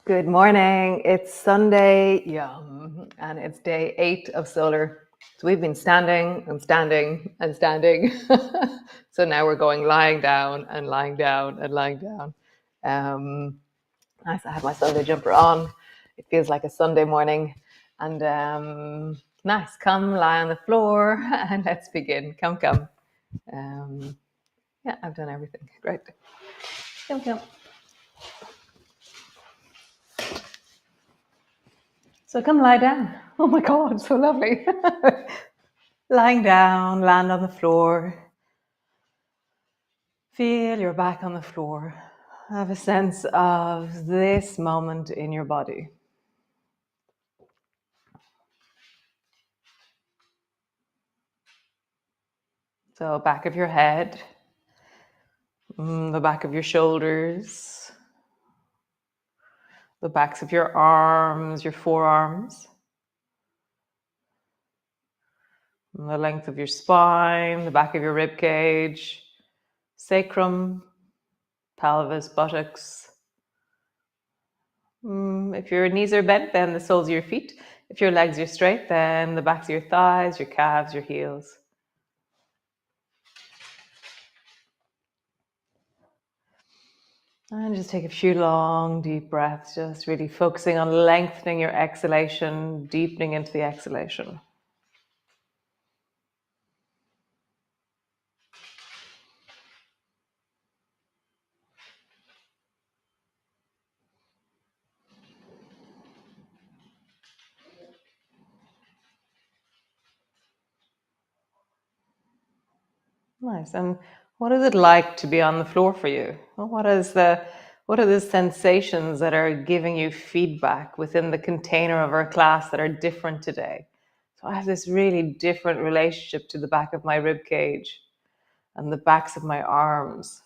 Good morning. It's Sunday, yum, and it's day 8 of solar. So we've been standing and standing and standing. So now we're going lying down and lying down and lying down. Nice. I have my Sunday jumper on. It feels like a Sunday morning. And nice. Come lie on the floor and let's begin. Come, come. Yeah, I've done everything. Great. Come, come. So come lie down. Oh my God, so lovely. Lying down, land on the floor. Feel your back on the floor. Have a sense of this moment in your body. So back of your head, the back of your shoulders, the backs of your arms, your forearms, the length of your spine, the back of your rib cage, sacrum, pelvis, buttocks. If your knees are bent, then the soles of your feet. If your legs are straight, then the backs of your thighs, your calves, your heels. And just take a few long, deep breaths, just really focusing on lengthening your exhalation, deepening into the exhalation. Nice. And what is it like to be on the floor for you? Well, what are the sensations that are giving you feedback within the container of our class that are different today? So I have this really different relationship to the back of my rib cage and the backs of my arms.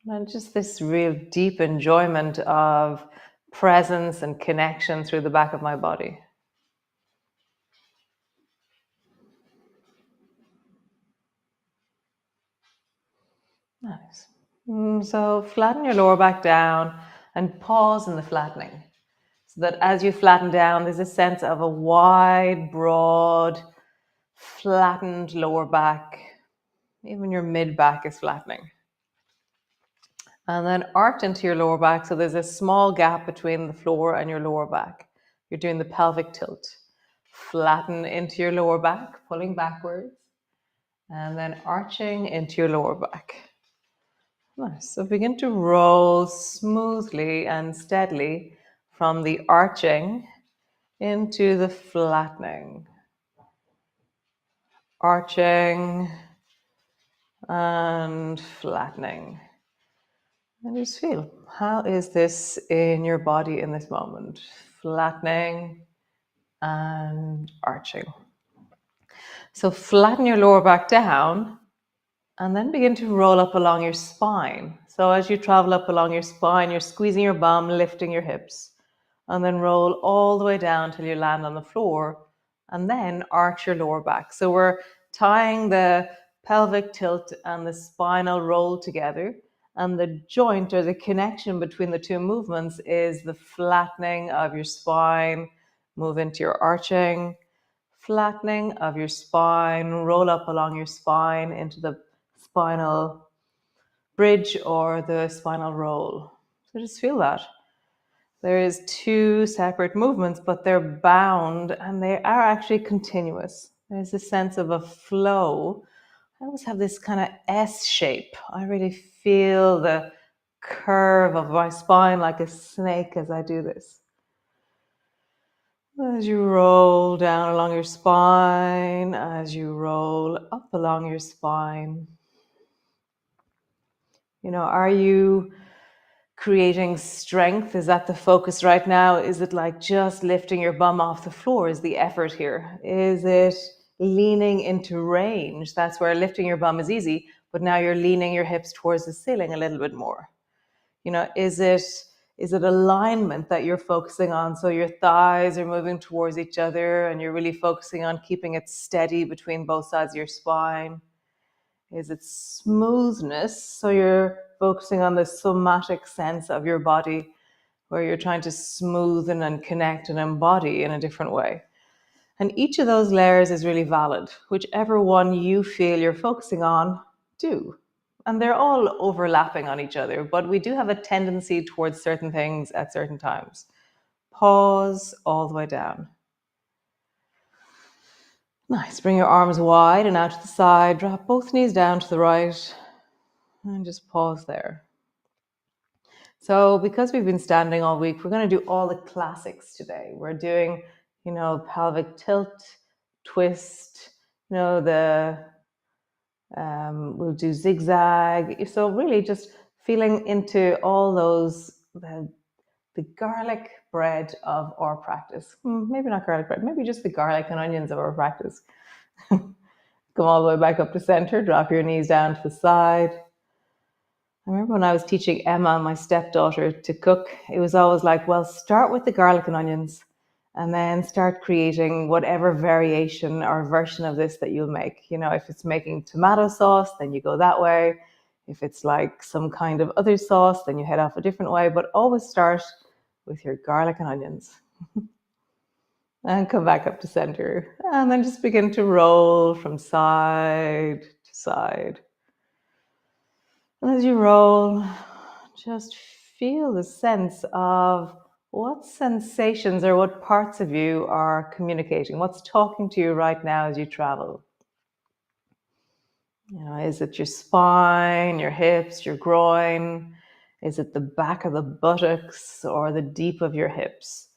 And just this real deep enjoyment of presence and connection through the back of my body. Nice. So flatten your lower back down and pause in the flattening. So that as you flatten down, there's a sense of a wide, broad, flattened lower back. Even your mid back is flattening. And then arch into your lower back. So there's a small gap between the floor and your lower back. You're doing the pelvic tilt. Flatten into your lower back, pulling backwards, and then arching into your lower back. Nice. So begin to roll smoothly and steadily from the arching into the flattening. Arching and flattening. And just feel, how is this in your body in this moment? Flattening and arching. So flatten your lower back down and then begin to roll up along your spine. So as you travel up along your spine, you're squeezing your bum, lifting your hips, and then roll all the way down till you land on the floor, and then arch your lower back. So we're tying the pelvic tilt and the spinal roll together, and the joint or the connection between the two movements is the flattening of your spine, move into your arching, flattening of your spine, roll up along your spine into the spinal bridge or the spinal roll. So just feel that. There is two separate movements, but they're bound and they are actually continuous. There's a sense of a flow. I always have this kind of S shape. I really feel the curve of my spine like a snake as I do this. As you roll down along your spine, as you roll up along your spine. Are you creating strength? Is that the focus right now? Is it like just lifting your bum off the floor is the effort here? Is it leaning into range? That's where lifting your bum is easy, but now you're leaning your hips towards the ceiling a little bit more. Is it alignment that you're focusing on? So your thighs are moving towards each other and you're really focusing on keeping it steady between both sides of your spine. Is it smoothness? So you're focusing on the somatic sense of your body where you're trying to smoothen and connect and embody in a different way. And each of those layers is really valid. Whichever one you feel you're focusing on, do. And they're all overlapping on each other, but we do have a tendency towards certain things at certain times. Pause all the way down. Nice. Bring your arms wide and out to the side. Drop both knees down to the right. And just pause there. So because we've been standing all week, we're going to do all the classics today. We're doing, pelvic tilt, twist, we'll do zigzag. So really just feeling into all those, the garlic bread of our practice. Maybe not garlic bread, maybe just the garlic and onions of our practice. Come all the way back up to center, drop your knees down to the side. I remember when I was teaching Emma, my stepdaughter, to cook, it was always like, well, start with the garlic and onions and then start creating whatever variation or version of this that you'll make. If it's making tomato sauce, then you go that way. If it's like some kind of other sauce, then you head off a different way, but always start with your garlic and onions. And come back up to center. And then just begin to roll from side to side. And as you roll, just feel the sense of what sensations or what parts of you are communicating, what's talking to you right now as you travel. Is it your spine, your hips, your groin? Is it the back of the buttocks or the deep of your hips?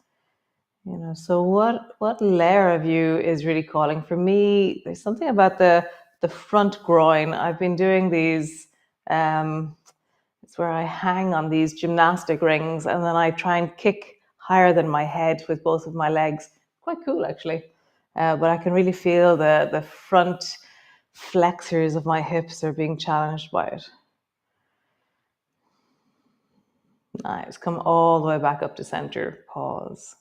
So what layer of you is really calling? For me, there's something about the front groin. I've been doing these, it's where I hang on these gymnastic rings and then I try and kick higher than my head with both of my legs. Quite cool, actually. But I can really feel the front flexors of my hips are being challenged by it. Nice. Come all the way back up to center. Pause.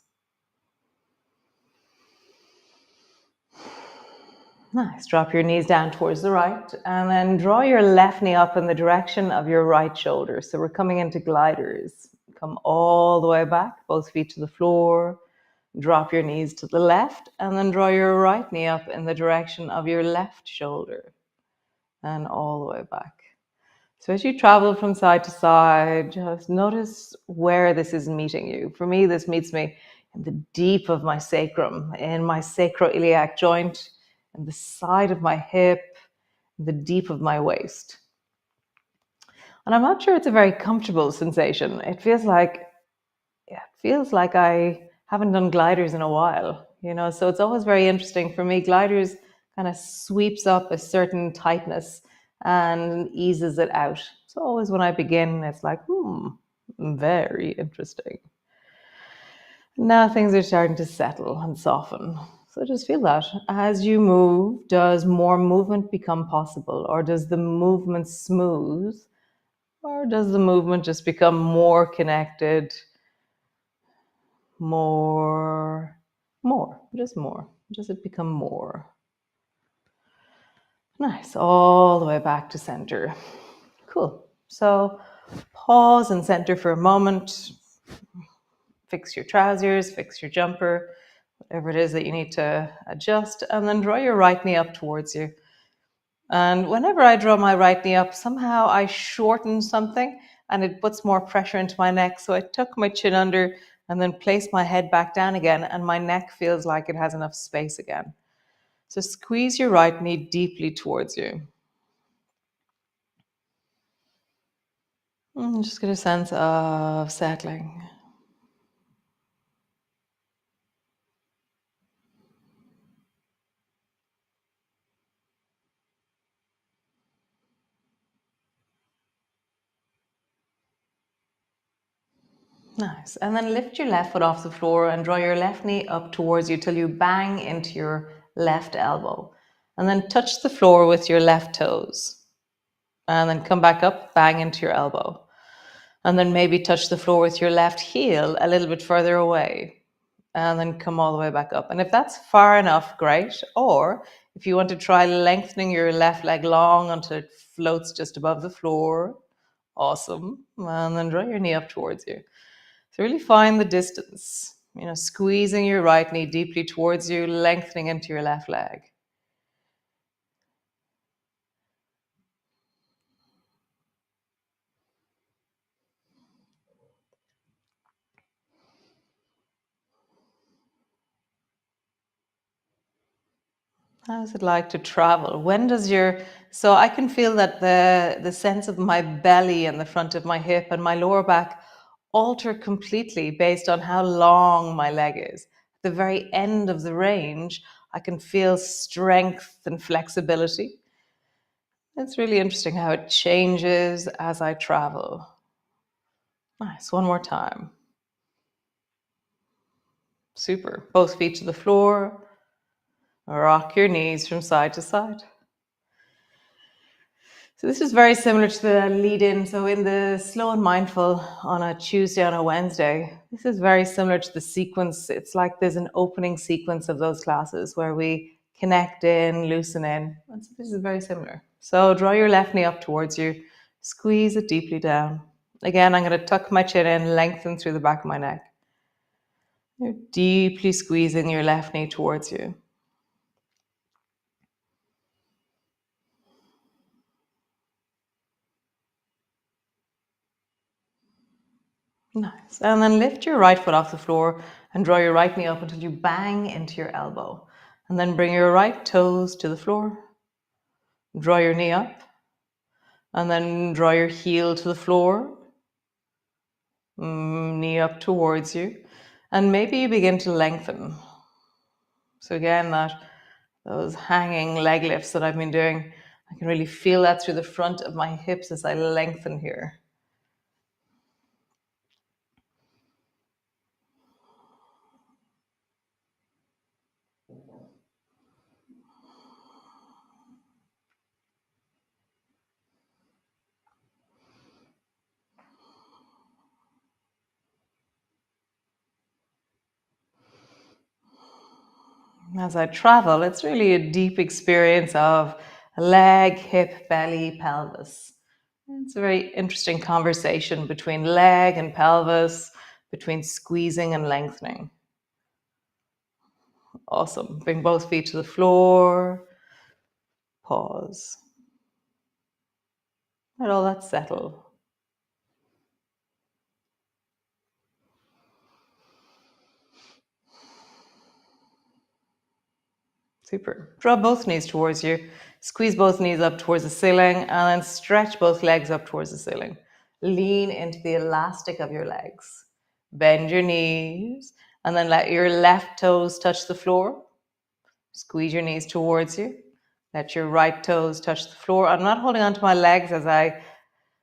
Nice. Drop your knees down towards the right and then draw your left knee up in the direction of your right shoulder. So we're coming into gliders. Come all the way back, both feet to the floor. Drop your knees to the left and then draw your right knee up in the direction of your left shoulder and all the way back. So as you travel from side to side, just notice where this is meeting you. For me, this meets me in the deep of my sacrum, in my sacroiliac joint, in the side of my hip, in the deep of my waist. And I'm not sure it's a very comfortable sensation. It feels like I haven't done gliders in a while, so it's always very interesting for me. Gliders kind of sweeps up a certain tightness and eases it out. So always when I begin, it's like, very interesting. Now things are starting to settle and soften. So just feel that. As you move, does more movement become possible? Or does the movement smooth? Or does the movement just become more connected? More. Does it become more? Nice. All the way back to center. Cool. So pause and center for a moment. Fix your trousers, fix your jumper, whatever it is that you need to adjust, and then draw your right knee up towards you. And whenever I draw my right knee up, somehow I shorten something and it puts more pressure into my neck. So I tuck my chin under and then place my head back down again, and my neck feels like it has enough space again. So squeeze your right knee deeply towards you. And just get a sense of settling. Nice. And then lift your left foot off the floor and draw your left knee up towards you till you bang into your left elbow. And then touch the floor with your left toes. And then come back up, bang into your elbow. And then maybe touch the floor with your left heel a little bit further away. And then come all the way back up. And if that's far enough, great. Or if you want to try lengthening your left leg long until it floats just above the floor, awesome. And then draw your knee up towards you. So really find the distance, squeezing your right knee deeply towards you, lengthening into your left leg. How is it like to travel? So I can feel that the sense of my belly and the front of my hip and my lower back alter completely based on how long my leg is. At the very end of the range, I can feel strength and flexibility. It's really interesting how it changes as I travel. Nice. One more time. Super. Both feet to the floor. Rock your knees from side to side. So this is very similar to the lead in. So in the slow and mindful on a Tuesday, on a Wednesday, this is very similar to the sequence. It's like there's an opening sequence of those classes where we connect in, loosen in. And so this is very similar. So draw your left knee up towards you, squeeze it deeply down. Again, I'm going to tuck my chin in, lengthen through the back of my neck. You're deeply squeezing your left knee towards you. Nice. And then lift your right foot off the floor and draw your right knee up until you bang into your elbow. And then bring your right toes to the floor. Draw your knee up. And then draw your heel to the floor. Knee up towards you. And maybe you begin to lengthen. So again, those hanging leg lifts that I've been doing, I can really feel that through the front of my hips as I lengthen here. As I travel, it's really a deep experience of leg, hip, belly, pelvis. It's a very interesting conversation between leg and pelvis, between squeezing and lengthening. Awesome. Bring both feet to the floor. Pause. Let all that settle. Super. Draw both knees towards you. Squeeze both knees up towards the ceiling and then stretch both legs up towards the ceiling. Lean into the elastic of your legs. Bend your knees and then let your left toes touch the floor. Squeeze your knees towards you. Let your right toes touch the floor. I'm not holding onto my legs as I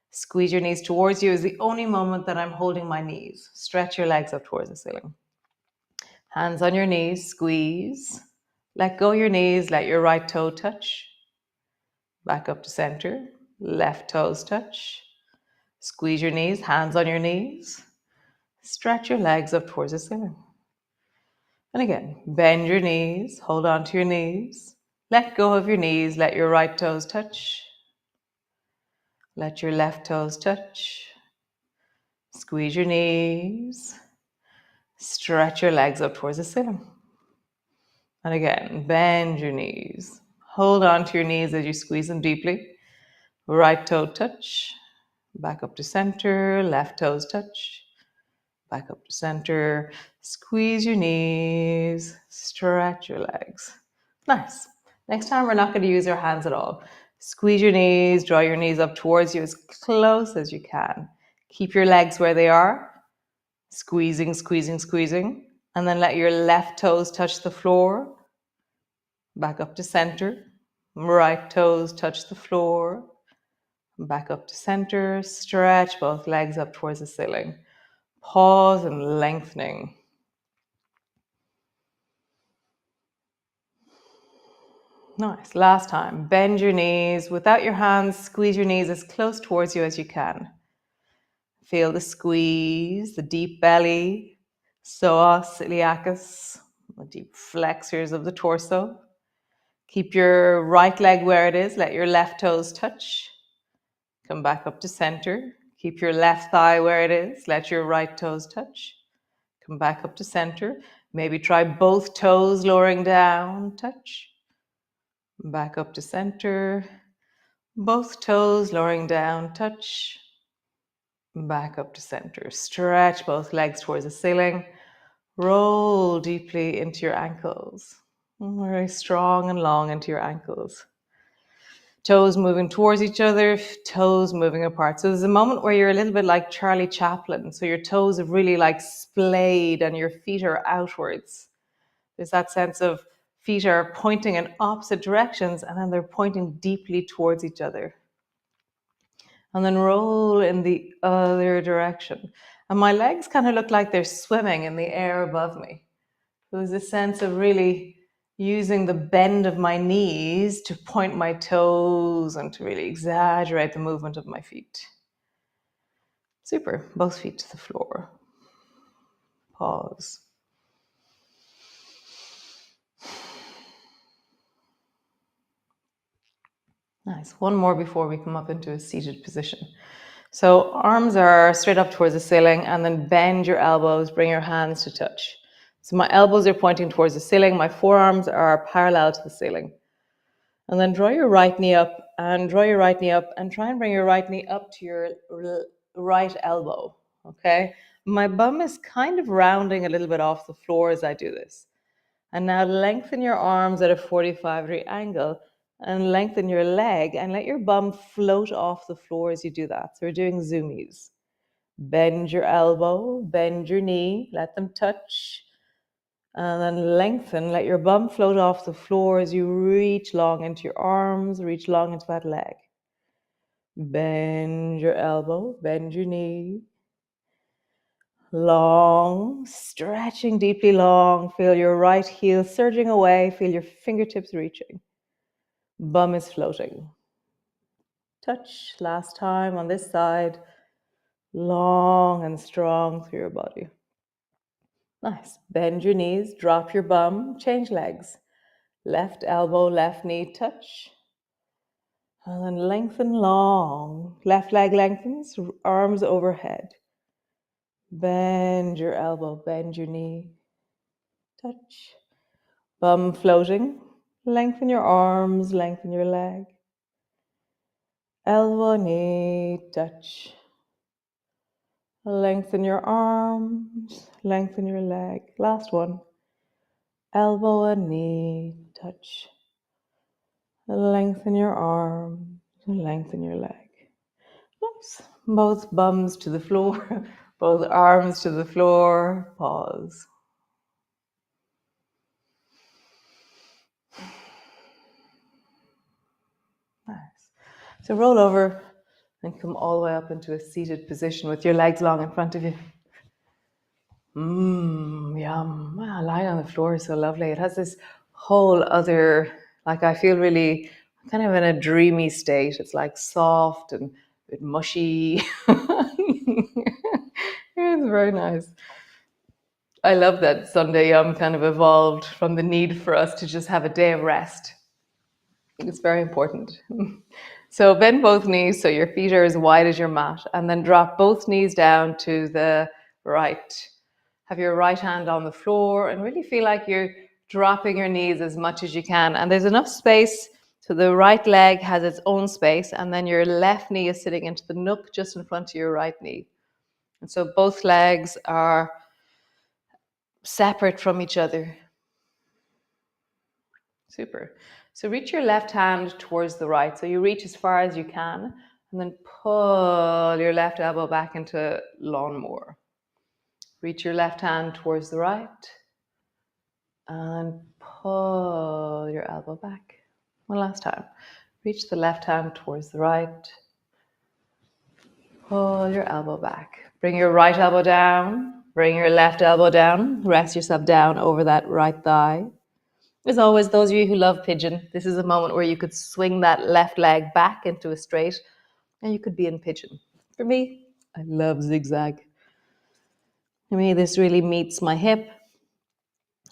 squeeze your knees towards you. Is the only moment that I'm holding my knees. Stretch your legs up towards the ceiling. Hands on your knees, squeeze. Let go your knees, let your right toe touch. Back up to center. Left toes touch. Squeeze your knees, hands on your knees. Stretch your legs up towards the ceiling. And again, bend your knees, hold on to your knees. Let go of your knees, let your right toes touch. Let your left toes touch. Squeeze your knees. Stretch your legs up towards the ceiling. And again, bend your knees. Hold on to your knees as you squeeze them deeply. Right toe touch. Back up to center. Left toes touch. Back up to center. Squeeze your knees. Stretch your legs. Nice. Next time, we're not going to use our hands at all. Squeeze your knees. Draw your knees up towards you as close as you can. Keep your legs where they are. Squeezing, squeezing, squeezing. And then let your left toes touch the floor. Back up to center. Right toes touch the floor. Back up to center. Stretch both legs up towards the ceiling. Pause and lengthening. Nice. Last time. Bend your knees. Without your hands, squeeze your knees as close towards you as you can. Feel the squeeze, the deep belly, psoas iliacus, the deep flexors of the torso. Keep your right leg where it is. Let your left toes touch. Come back up to center. Keep your left thigh where it is. Let your right toes touch. Come back up to center. Maybe try both toes lowering down, touch. Back up to center. Both toes lowering down, touch. Back up to center. Stretch both legs towards the ceiling. Roll deeply into your ankles. Very strong and long into your ankles. Toes moving towards each other, toes moving apart. So there's a moment where you're a little bit like Charlie Chaplin. So your toes have really like splayed and your feet are outwards. There's that sense of feet are pointing in opposite directions and then they're pointing deeply towards each other. And then roll in the other direction. And my legs kind of look like they're swimming in the air above me. So there's a sense of really using the bend of my knees to point my toes and to really exaggerate the movement of my feet. Super. Both feet to the floor. Pause. Nice. One more before we come up into a seated position. So arms are straight up towards the ceiling and then bend your elbows, bring your hands to touch. So my elbows are pointing towards the ceiling, my forearms are parallel to the ceiling. And then draw your right knee up and draw your right knee up and try and bring your right knee up to your right elbow, okay? My bum is kind of rounding a little bit off the floor as I do this. And now lengthen your arms at a 45-degree angle and lengthen your leg and let your bum float off the floor as you do that. So we're doing zoomies. Bend your elbow, bend your knee, let them touch. And then lengthen, let your bum float off the floor as you reach long into your arms, reach long into that leg. Bend your elbow, bend your knee. Long, stretching deeply long. Feel your right heel surging away. Feel your fingertips reaching. Bum is floating. Touch, last time on this side. Long and strong through your body. Nice. Bend your knees, drop your bum, change legs. Left elbow, left knee, touch. And then lengthen long. Left leg lengthens, arms overhead. Bend your elbow, bend your knee. Touch. Bum floating. Lengthen your arms, lengthen your leg. Elbow, knee, touch. Lengthen your arms, lengthen your leg. Last one. Elbow and knee, touch. Lengthen your arms, lengthen your leg. Nice. Both bums to the floor, both arms to the floor. Pause. Nice. So roll over and come all the way up into a seated position with your legs long in front of you. Yum. Wow, lying on the floor is so lovely. It has this whole other, like I feel really kind of in a dreamy state. It's like soft and a bit mushy. It's very nice. I love that Sunday Yum kind of evolved from the need for us to just have a day of rest. It's very important. So bend both knees so your feet are as wide as your mat, and then drop both knees down to the right. Have your right hand on the floor and really feel like you're dropping your knees as much as you can. And there's enough space so the right leg has its own space, and then your left knee is sitting into the nook just in front of your right knee. And so both legs are separate from each other. Super. So reach your left hand towards the right. So you reach as far as you can and then pull your left elbow back into lawnmower. Reach your left hand towards the right and pull your elbow back. One last time. Reach the left hand towards the right. Pull your elbow back. Bring your right elbow down. Bring your left elbow down. Rest yourself down over that right thigh. As always, those of you who love pigeon, this is a moment where you could swing that left leg back into a straight and you could be in pigeon. For me, I love zigzag. For me, this really meets my hip.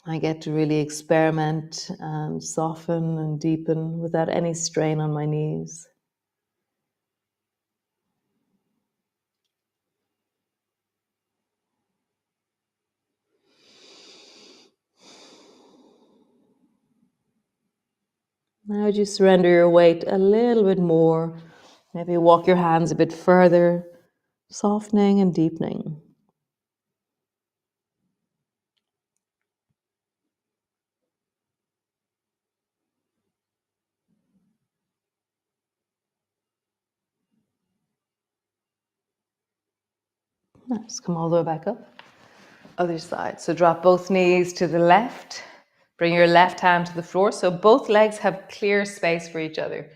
I get to really experiment and soften and deepen without any strain on my knees. Now would you surrender your weight a little bit more? Maybe walk your hands a bit further, softening and deepening. Nice. Come all the way back up. Other side. So drop both knees to the left. Bring your left hand to the floor. So both legs have clear space for each other,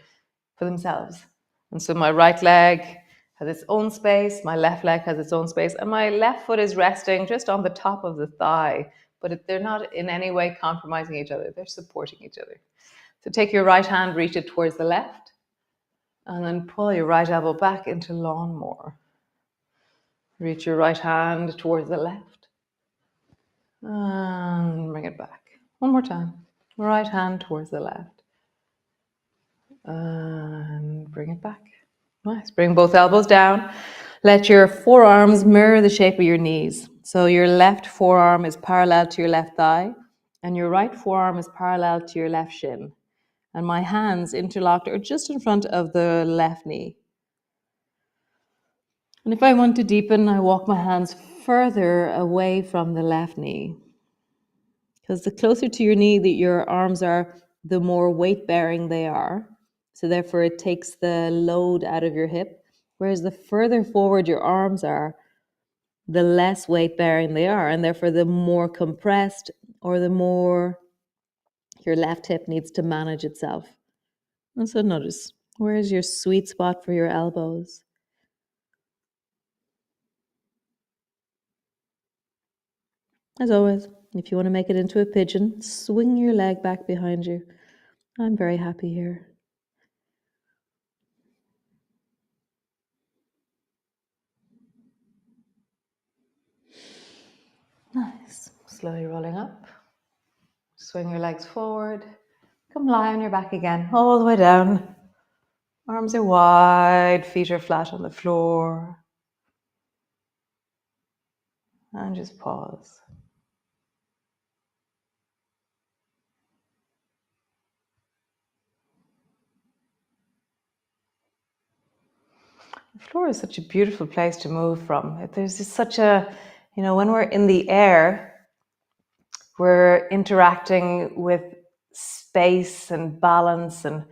for themselves. And so my right leg has its own space, my left leg has its own space, and my left foot is resting just on the top of the thigh, but they're not in any way compromising each other. They're supporting each other. So take your right hand, reach it towards the left, and then pull your right elbow back into lawnmower. Reach your right hand towards the left, and bring it back. One more time. Right hand towards the left, and bring it back. Nice. Bring both elbows down. Let your forearms mirror the shape of your knees. So your left forearm is parallel to your left thigh, and your right forearm is parallel to your left shin. And my hands interlocked are just in front of the left knee. And if I want to deepen, I walk my hands further away from the left knee. Because the closer to your knee that your arms are, the more weight bearing they are. So therefore it takes the load out of your hip. Whereas the further forward your arms are, the less weight bearing they are. And therefore the more compressed or the more your left hip needs to manage itself. And so notice, where is your sweet spot for your elbows? As always, if you want to make it into a pigeon, swing your leg back behind you. I'm very happy here. Nice. Slowly rolling up. Swing your legs forward. Come lie on your back again, all the way down. Arms are wide, feet are flat on the floor. And just pause. The floor is such a beautiful place to move from. There's just such a, when we're in the air, we're interacting with space and balance, and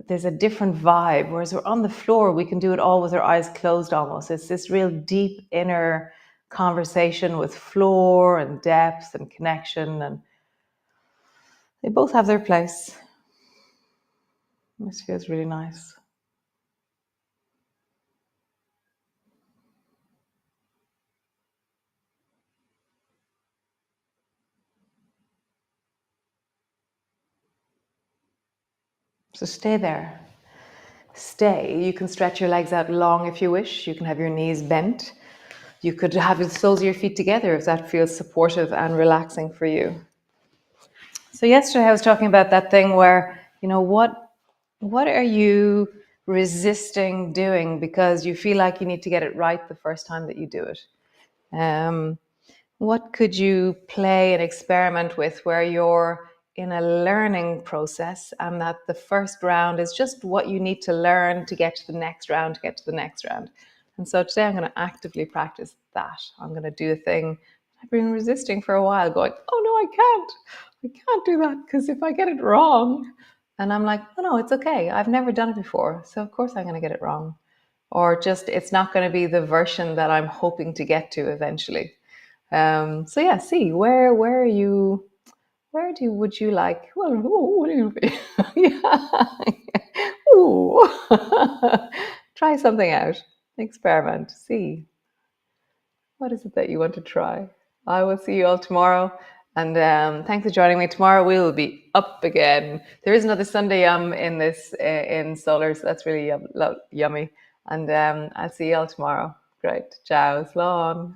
there's a different vibe. Whereas we're on the floor, we can do it all with our eyes closed almost. It's this real deep inner conversation with floor and depth and connection, and they both have their place. This feels really nice. So stay there. Stay. You can stretch your legs out long if you wish. You can have your knees bent. You could have the soles of your feet together if that feels supportive and relaxing for you. So yesterday I was talking about that thing where, what are you resisting doing because you feel like you need to get it right the first time that you do it? What could you play and experiment with where you're in a learning process and that the first round is just what you need to learn to get to the next round, to get to the next round? And so today I'm going to actively practice that. I'm going to do a thing I've been resisting for a while, going, oh no, I can't do that because if I get it wrong, and I'm like, oh no, it's okay. I've never done it before. So of course I'm going to get it wrong. Or just, it's not going to be the version that I'm hoping to get to eventually. So yeah, see where are you? Would you like? Well, what do you? Yeah. Ooh. Try something out. Experiment. See what is it that you want to try. I will see you all tomorrow. And thanks for joining me. Tomorrow we will be up again. There is another Sunday yum in this in solar, so that's really yummy. And I'll see you all tomorrow. Great. Ciao. Slán.